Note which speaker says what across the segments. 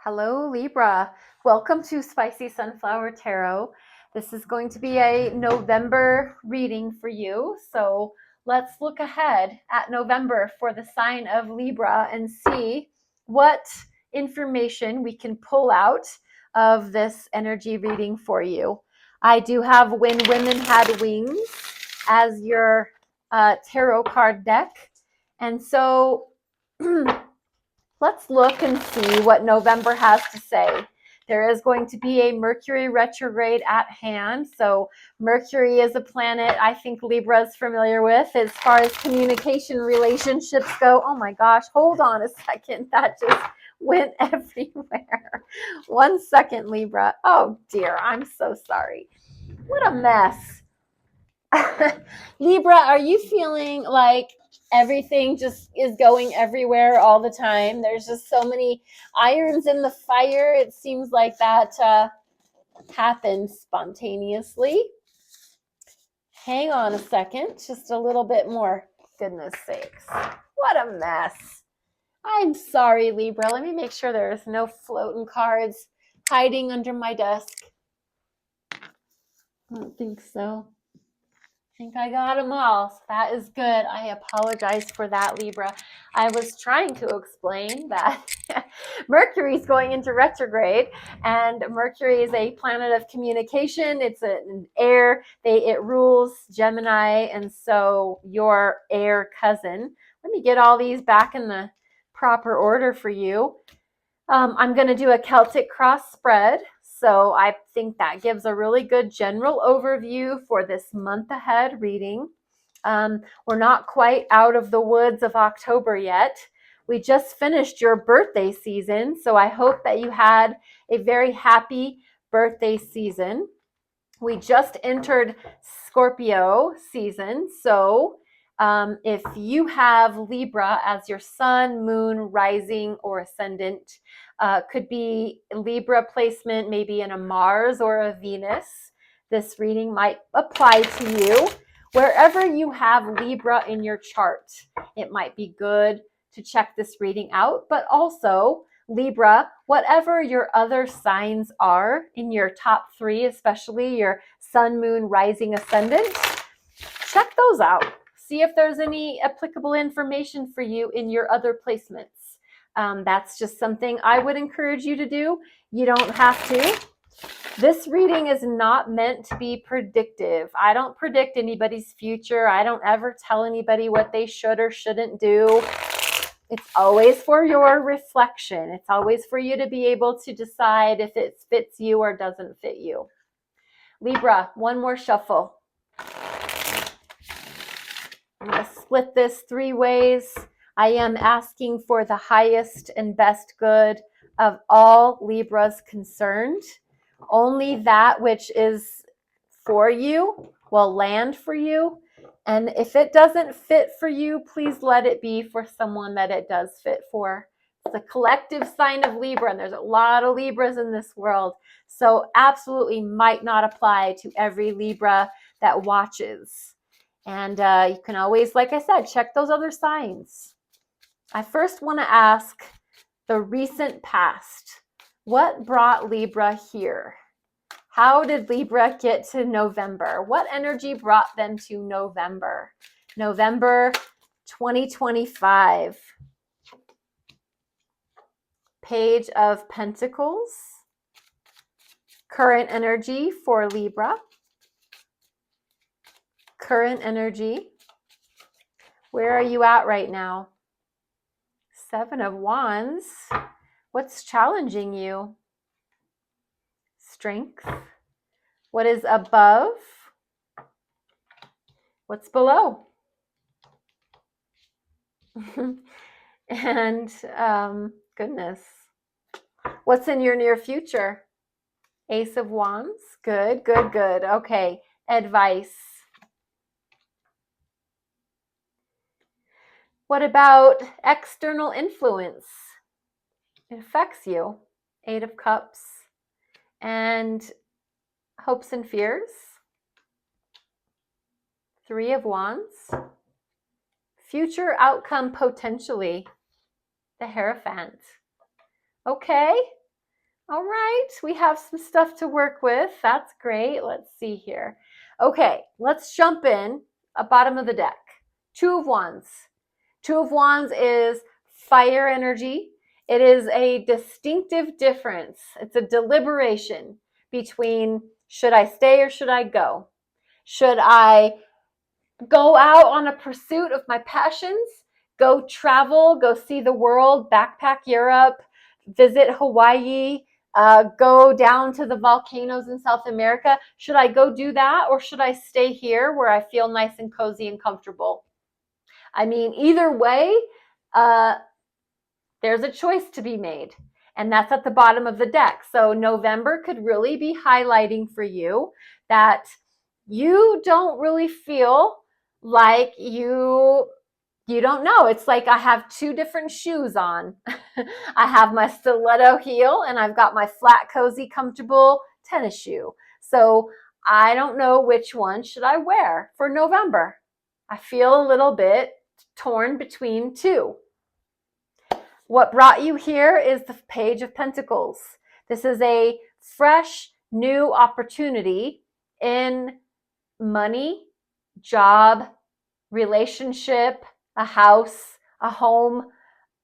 Speaker 1: Hello, Libra. Welcome to Spicy Sunflower Tarot. This is going to be a November reading for you. So let's look ahead at November for the sign of Libra and see what information we can pull out of this energy reading for you. I do have When Women Had Wings as your tarot card deck. And so let's look and see what November has to say. There is going to be a Mercury retrograde at hand. So Mercury is a planet I think Libra is familiar with as far as communication relationships go. Oh my gosh, hold on a second. That just went everywhere. 1 second, Libra. Oh dear, I'm so sorry. What a mess. Libra, are you feeling like everything just is going everywhere all the time? There's just so many irons in the fire. It seems like that happens spontaneously. Hang on a second, just a little bit more. Goodness sakes. What a mess. I'm sorry, Libra. Let me make sure there's no floating cards hiding under my desk. I don't think so. I think I got them all. So that is good. I apologize for that, Libra. I was trying to explain that Mercury is going into retrograde, and Mercury is a planet of communication. It's an air. It rules Gemini, and so your air cousin. Let me get all these back in the proper order for you. I'm going to do a Celtic cross spread. So I think that gives a really good general overview for this month ahead reading. We're not quite out of the woods of October yet. We just finished your birthday season, so I hope that you had a very happy birthday season. We just entered Scorpio season, so if you have Libra as your sun, moon, rising, or ascendant, could be Libra placement, maybe in a Mars or a Venus. This reading might apply to you. Wherever you have Libra in your chart, it might be good to check this reading out, but also Libra, whatever your other signs are in your top 3, especially your sun, moon, rising, ascendant, check those out. See if there's any applicable information for you in your other placements. That's just something I would encourage you to do. You don't have to. This reading is not meant to be predictive. I don't predict anybody's future. I don't ever tell anybody what they should or shouldn't do. It's always for your reflection. It's always for you to be able to decide if it fits you or doesn't fit you. Libra, one more shuffle. I'm going to split this 3 ways. I am asking for the highest and best good of all Libras concerned. Only that which is for you will land for you. And if it doesn't fit for you, please let it be for someone that it does fit for. It's a collective sign of Libra, and there's a lot of Libras in this world. So absolutely might not apply to every Libra that watches. And you can always, like I said, check those other signs. I first want to ask the recent past. What brought Libra here? How did Libra get to November? What energy brought them to November? November 2025. Page of Pentacles. Current energy for Libra. Current energy. Where are you at right now? 7 of Wands. What's challenging you? Strength. What is above? What's below? And goodness. What's in your near future? Ace of Wands. Good, good, good. Okay. Advice. What about external influence? It affects you. 8 of Cups. And hopes and fears. 3 of Wands. Future outcome potentially. The Hierophant. Okay. All right, we have some stuff to work with. That's great. Let's see here. Okay, let's jump in. Bottom of the deck. Two of Wands. Two of Wands is fire energy. It is a distinctive difference. It's a deliberation between should I stay or should I go? Should I go out on a pursuit of my passions, go travel, go see the world, backpack Europe, visit Hawaii, go down to the volcanoes in South America? Should I go do that, or should I stay here where I feel nice and cozy and comfortable? I mean, either way, uh, there's a choice to be made. And that's at the bottom of the deck. So November could really be highlighting for you that you don't really feel like you don't know. It's like I have two different shoes on. I have my stiletto heel and I've got my flat, cozy, comfortable tennis shoe. So I don't know which one should I wear for November. I feel a little bit torn between two. What brought you here is the Page of Pentacles. This is a fresh, new opportunity in money, job, relationship, a house, a home.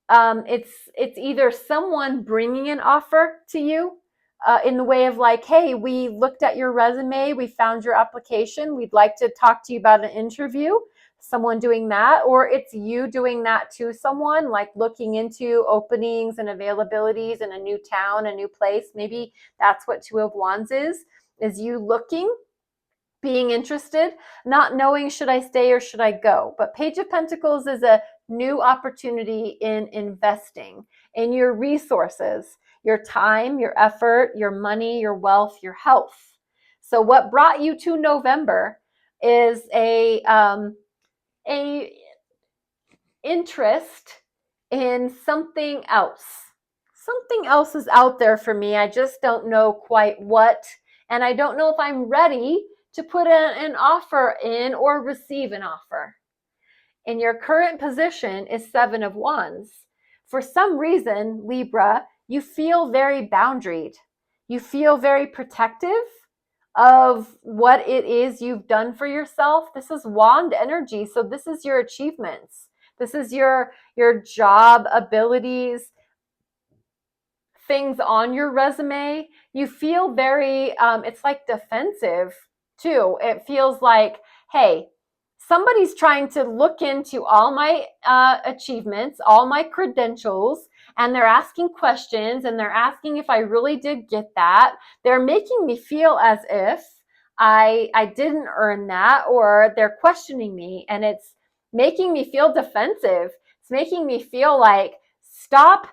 Speaker 1: It's either someone bringing an offer to you in the way of like, hey, we looked at your resume, we found your application, we'd like to talk to you about an interview. Someone doing that, or it's you doing that to someone, like looking into openings and availabilities in a new town, a new place. Maybe that's what Two of Wands is you looking, being interested, not knowing should I stay or should I go. But Page of Pentacles is a new opportunity in investing in your resources, your time, your effort, your money, your wealth, your health. So what brought you to November is a interest in something else. Something else is out there for me. I just don't know quite what, and I don't know if I'm ready to put an offer in or receive an offer. And your current position is Seven of Wands. For some reason, Libra, you feel very boundaried. You feel very protective of what it is you've done for yourself. This is wand energy. So this is your achievements. This is your job abilities, things on your resume. You feel very, it's like defensive too. It feels like, hey, somebody's trying to look into all my achievements, all my credentials, and they're asking questions and they're asking if I really did get that. They're making me feel as if I didn't earn that, or they're questioning me, and it's making me feel defensive. It's making me feel like, stop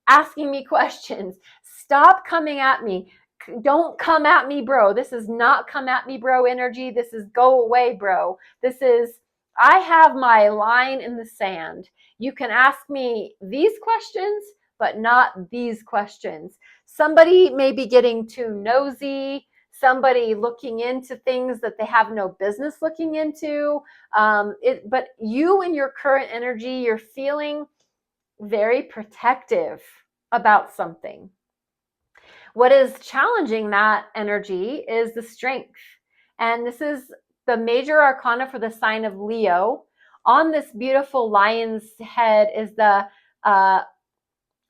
Speaker 1: asking me questions. Stop coming at me. Don't come at me, bro. This is not come at me, bro energy. This is go away, bro. This is, I have my line in the sand. You can ask me these questions, but not these questions. Somebody may be getting too nosy, somebody looking into things that they have no business looking into. But you in your current energy, you're feeling very protective about something. What is challenging that energy is the strength. And this is the major arcana for the sign of Leo. On this beautiful lion's head is the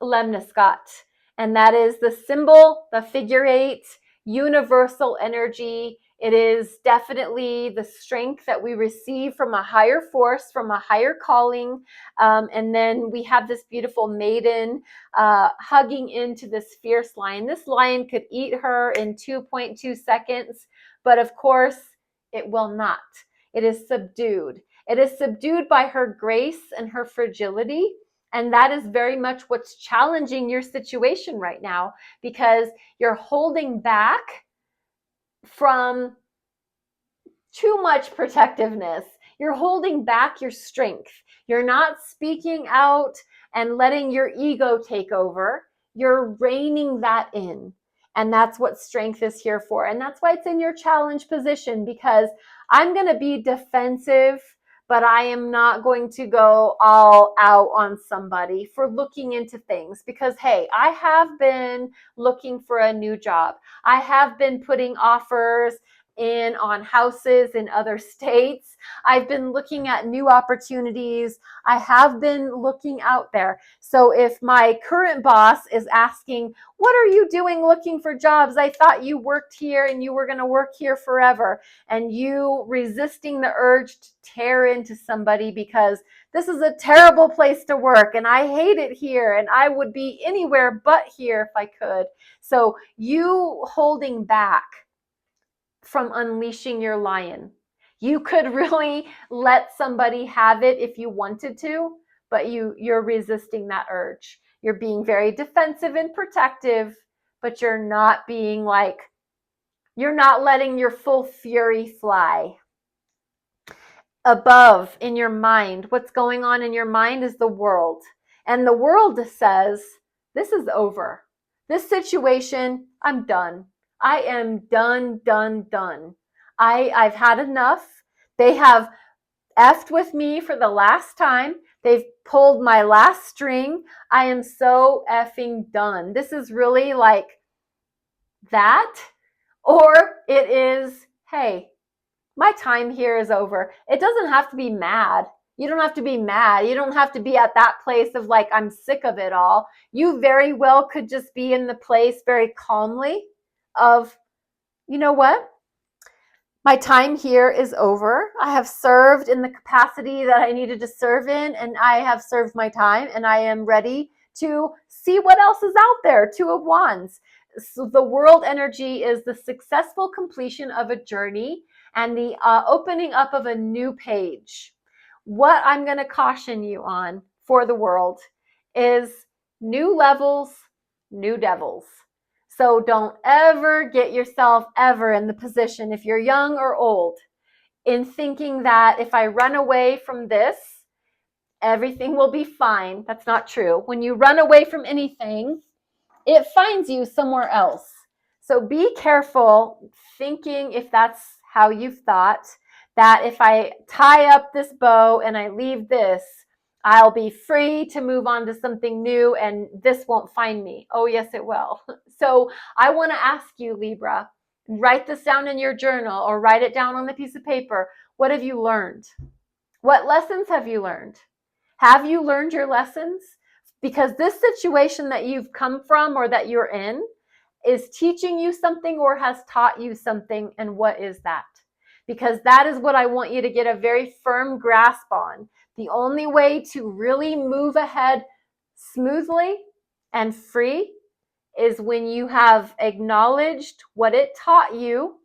Speaker 1: lemniscate. And that is the symbol, the figure eight, universal energy. It is definitely the strength that we receive from a higher force, from a higher calling. And then we have this beautiful maiden hugging into this fierce lion. This lion could eat her in 2.2 seconds, but of course it will not. It is subdued. It is subdued by her grace and her fragility. And that is very much what's challenging your situation right now, because you're holding back from too much protectiveness. You're holding back your strength. You're not speaking out and letting your ego take over. You're reining that in. And that's what strength is here for. And that's why it's in your challenge position, because I'm going to be defensive, but I am not going to go all out on somebody for looking into things because, hey, I have been looking for a new job. I have been putting offers in on houses in other states. I've been looking at new opportunities. I have been looking out there. So if my current boss is asking, what are you doing looking for jobs? I thought you worked here and you were going to work here forever. And you resisting the urge to tear into somebody because this is a terrible place to work and I hate it here and I would be anywhere but here if I could. So you holding back from unleashing your lion. You could really let somebody have it if you wanted to, but you're resisting that urge. You're being very defensive and protective, but you're not being like, you're not letting your full fury fly. Above in your mind, what's going on in your mind is the world. And the world says, this is over. This situation, I'm done. I am done. I've had enough. They have effed with me for the last time. They've pulled my last string. I am so effing done. This is really like that. Or it is, hey, my time here is over. It doesn't have to be mad. You don't have to be mad. You don't have to be at that place of like, I'm sick of it all. You very well could just be in the place very calmly of, you know what? My time here is over. I have served in the capacity that I needed to serve in, and I have served my time, and I am ready to see what else is out there. Two of Wands. So the world energy is the successful completion of a journey and the opening up of a new page. What I'm going to caution you on for the world is new levels, new devils. So don't ever get yourself ever in the position, if you're young or old, in thinking that if I run away from this, everything will be fine. That's not true. When you run away from anything, it finds you somewhere else. So be careful thinking, if that's how you've thought, that if I tie up this bow and I leave this, I'll be free to move on to something new and this won't find me. Oh, yes, it will. So I want to ask you, Libra, write this down in your journal or write it down on a piece of paper. What have you learned? What lessons have you learned? Have you learned your lessons? Because this situation that you've come from or that you're in is teaching you something or has taught you something. And what is that? Because that is what I want you to get a very firm grasp on. The only way to really move ahead smoothly and free is when you have acknowledged what it taught you.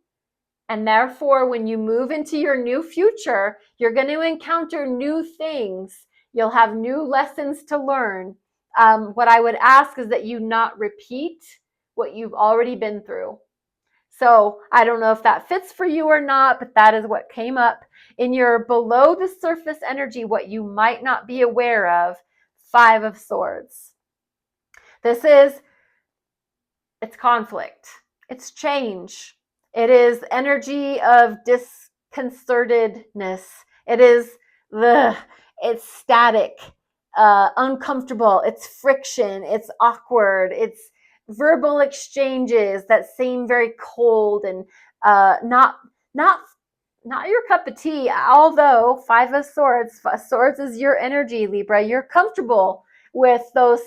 Speaker 1: And therefore, when you move into your new future, you're going to encounter new things. You'll have new lessons to learn. What I would ask is that you not repeat what you've already been through. So I don't know if that fits for you or not, but that is what came up in your below the surface energy, what you might not be aware of. 5 of Swords. It's conflict. It's change. It is energy of disconcertedness. It is it's static, uncomfortable. It's friction. It's awkward. It's verbal exchanges that seem very cold and not your cup of tea. Although 5 of Swords, Swords is your energy, Libra. You're comfortable with those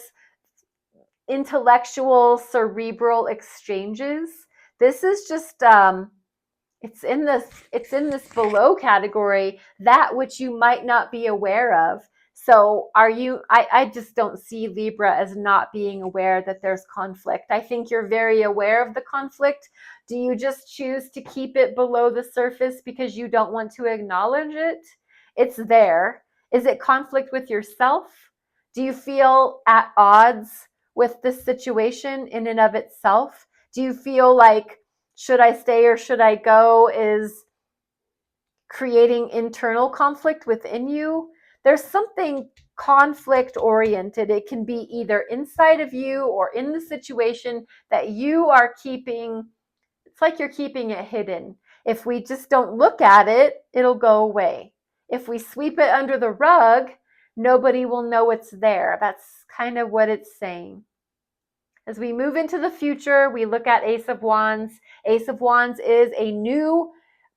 Speaker 1: intellectual, cerebral exchanges. This is just it's in this below category, that which you might not be aware of. So I just don't see Libra as not being aware that there's conflict. I think you're very aware of the conflict. Do you just choose to keep it below the surface because you don't want to acknowledge it? It's there. Is it conflict with yourself? Do you feel at odds with this situation in and of itself? Do you feel like, should I stay or should I go, is creating internal conflict within you? There's something conflict oriented. It can be either inside of you or in the situation that you are keeping. It's like you're keeping it hidden. If we just don't look at it, it'll go away. If we sweep it under the rug, nobody will know it's there. That's kind of what it's saying. As we move into the future, we look at Ace of Wands. Ace of Wands is a new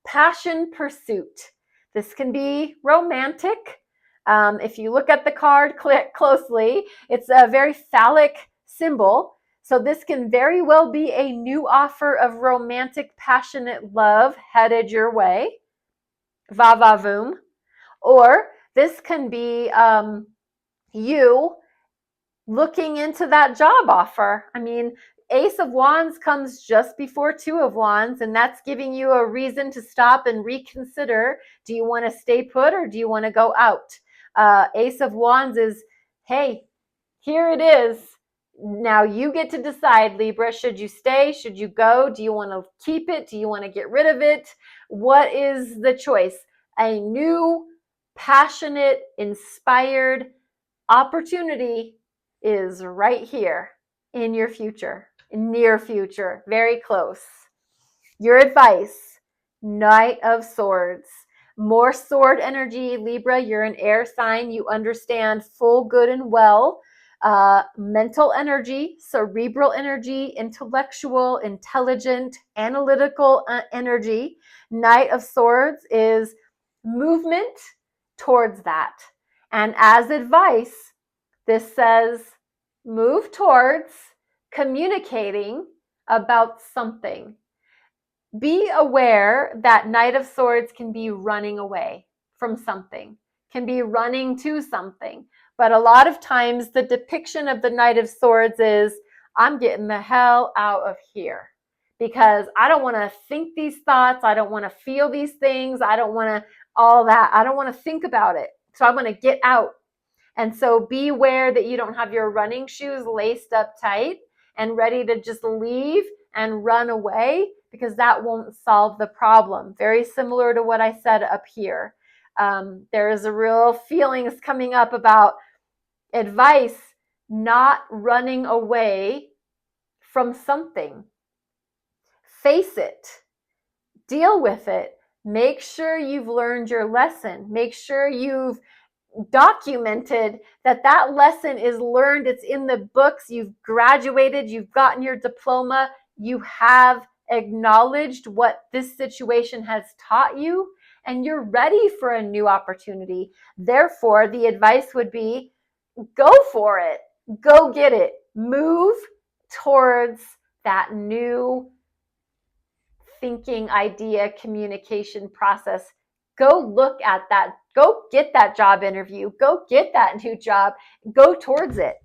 Speaker 1: passion pursuit. This can be romantic. If you look at the card closely, it's a very phallic symbol. So this can very well be a new offer of romantic, passionate love headed your way. Va va voom. Or this can be you looking into that job offer. I mean, Ace of Wands comes just before Two of Wands, and that's giving you a reason to stop and reconsider. Do you want to stay put or do you want to go out? Ace of Wands is, hey, here it is. Now you get to decide, Libra. Should you stay? Should you go? Do you want to keep it? Do you want to get rid of it? What is the choice? A new, passionate, inspired opportunity is right here in your future, near future, very close. Your advice, Knight of Swords. More sword energy, Libra. You're an air sign. You understand full, good, and well. Mental energy, cerebral energy, intellectual, intelligent, analytical energy. Knight of Swords is movement towards that. And as advice, this says move towards communicating about something. Be aware that Knight of Swords can be running away from something, can be running to something. But a lot of times the depiction of the Knight of Swords is, I'm getting the hell out of here because I don't want to think these thoughts. I don't want to feel these things. I don't want to all that. I don't want to think about it. So I want to get out. And so beware that you don't have your running shoes laced up tight and ready to just leave and run away, because that won't solve the problem. Very similar to what I said up here. There is a real feelings coming up about advice, not running away from something. Face it. Deal with it. Make sure you've learned your lesson. Make sure you've documented that lesson is learned. It's in the books. You've graduated. You've gotten your diploma. You have acknowledged what this situation has taught you, and you're ready for a new opportunity. Therefore, the advice would be, go for it. Go get it. Move towards that new thinking, idea, communication process. Go look at that. Go get that job interview. Go get that new job. Go towards it.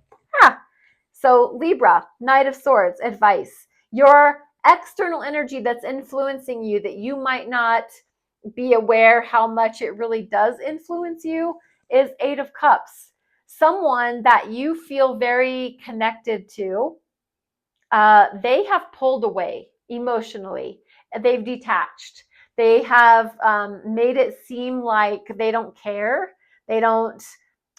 Speaker 1: So Libra, Knight of Swords, advice. Your external energy that's influencing you, that you might not be aware how much it really does influence you, is Eight of Cups. Someone that you feel very connected to, they have pulled away emotionally. They've detached. They have made it seem like they don't care. They don't,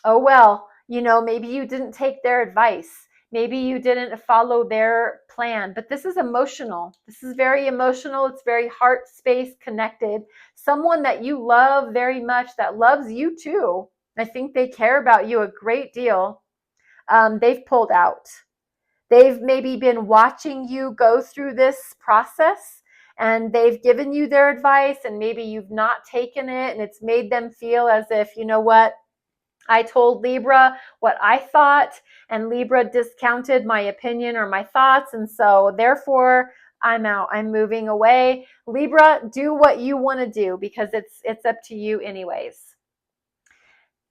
Speaker 1: oh, well, maybe you didn't take their advice. Maybe you didn't follow their plan. But this is emotional. This is very emotional. It's very heart space connected. Someone that you love very much, that loves you too. I think they care about you a great deal. They've pulled out. They've maybe been watching you go through this process, and they've given you their advice, and maybe you've not taken it, and it's made them feel as if, you know what, I told Libra what I thought, and Libra discounted my opinion or my thoughts, and so therefore I'm out. I'm moving away. Libra, do what you want to do, because it's up to you anyways.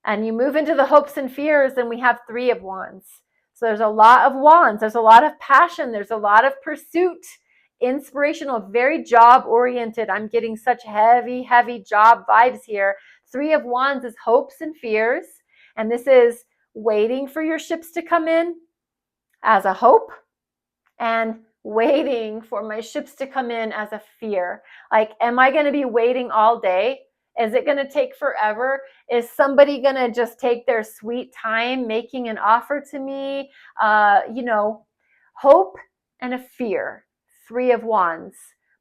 Speaker 1: And you move into the hopes and fears, and we have Three of Wands. So there's a lot of wands. There's a lot of passion. There's a lot of pursuit. Inspirational, very job-oriented. I'm getting such heavy, heavy job vibes here. Three of Wands is hopes and fears. And this is waiting for your ships to come in as a hope, and waiting for my ships to come in as a fear. Like, am I going to be waiting all day? Is it going to take forever? Is somebody going to just take their sweet time making an offer to me? Hope and a fear. Three of Wands.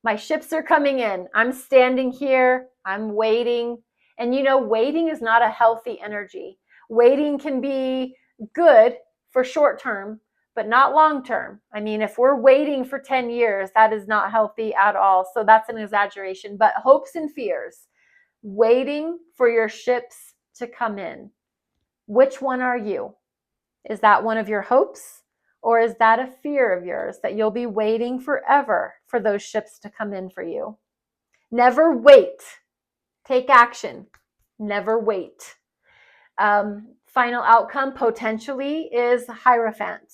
Speaker 1: My ships are coming in. I'm standing here. I'm waiting. And waiting is not a healthy energy. Waiting can be good for short term, but not long term. I mean, if we're waiting for 10 years, that is not healthy at all. So that's an exaggeration. But hopes and fears, waiting for your ships to come in. Which one are you? Is that one of your hopes? Or is that a fear of yours that you'll be waiting forever for those ships to come in for you? Never wait. Take action. Never wait. Final outcome potentially is Hierophant.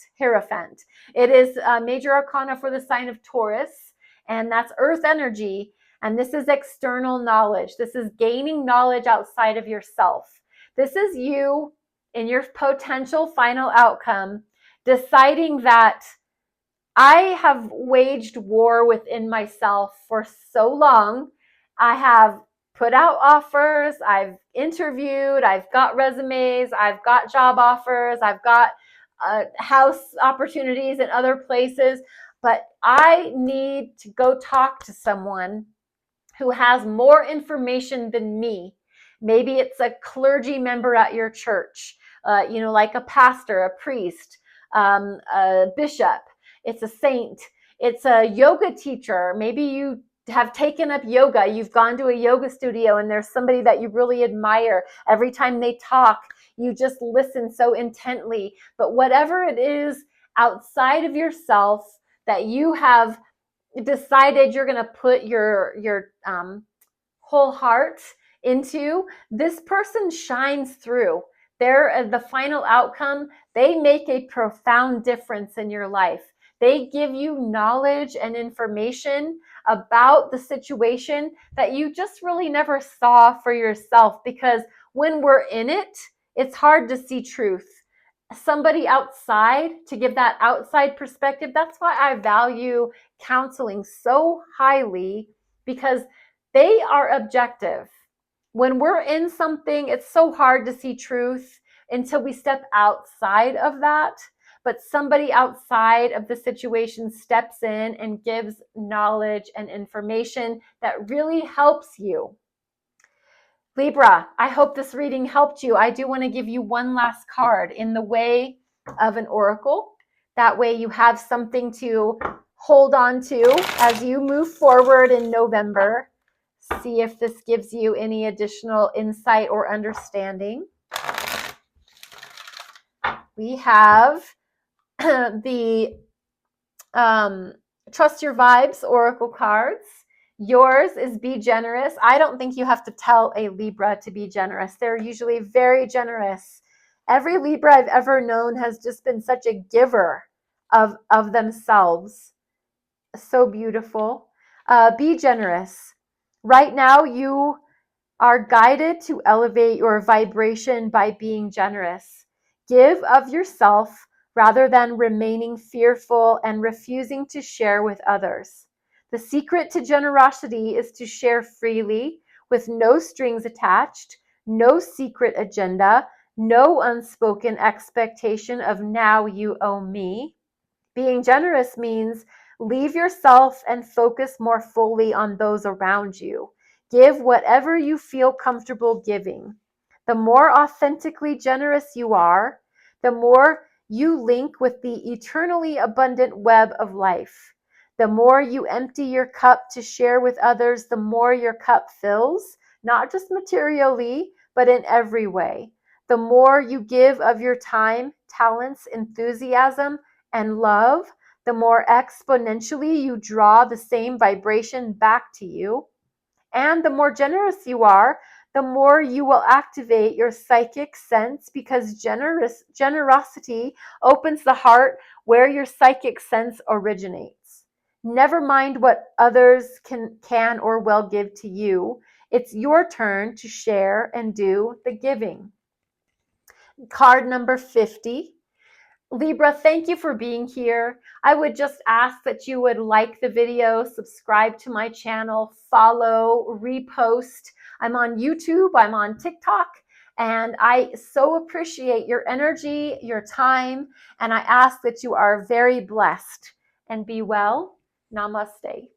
Speaker 1: It is a major arcana for the sign of Taurus, and that's earth energy. And this is external knowledge. This is gaining knowledge outside of yourself. This is you in your potential final outcome deciding that I have waged war within myself for so long. I have put out offers, I've interviewed, I've got resumes, I've got job offers, I've got house opportunities in other places, but I need to go talk to someone who has more information than me. Maybe it's a clergy member at your church, like a pastor, a priest, a bishop. It's a saint. It's a yoga teacher. Maybe you have taken up yoga. You've gone to a yoga studio and there's somebody that you really admire. Every time they talk, you just listen so intently. But whatever it is outside of yourself that you have decided you're going to put your whole heart into, this person shines through. They're the final outcome. They make a profound difference in your life. They give you knowledge and information about the situation that you just really never saw for yourself, because when we're in it, it's hard to see truth. Somebody outside to give that outside perspective. That's why I value counseling so highly, because they are objective. When we're in something, it's so hard to see truth until we step outside of that. But somebody outside of the situation steps in and gives knowledge and information that really helps you. Libra, I hope this reading helped you. I do want to give you one last card in the way of an oracle. That way you have something to hold on to as you move forward in November. See if this gives you any additional insight or understanding. We have the Trust Your Vibes oracle cards. Yours is Be Generous. I don't think you have to tell a Libra to be generous. They're usually very generous. Every Libra I've ever known has just been such a giver of themselves. So beautiful. Be generous. Right now, you are guided to elevate your vibration by being generous. Give of yourself rather than remaining fearful and refusing to share with others. The secret to generosity is to share freely with no strings attached, no secret agenda, no unspoken expectation of now you owe me. Being generous means leave yourself and focus more fully on those around you. Give whatever you feel comfortable giving. The more authentically generous you are, the more you link with the eternally abundant web of life. The more you empty your cup to share with others, the more your cup fills, not just materially, but in every way. The more you give of your time, talents, enthusiasm, and love, the more exponentially you draw the same vibration back to you. And the more generous you are, the more you will activate your psychic sense, because generosity opens the heart where your psychic sense originates. Never mind what others can or will give to you. It's your turn to share and do the giving. Card number 50. Libra, thank you for being here. I would just ask that you would like the video, subscribe to my channel, follow, repost. I'm on YouTube, I'm on TikTok, and I so appreciate your energy, your time, and I ask that you are very blessed and be well. Namaste.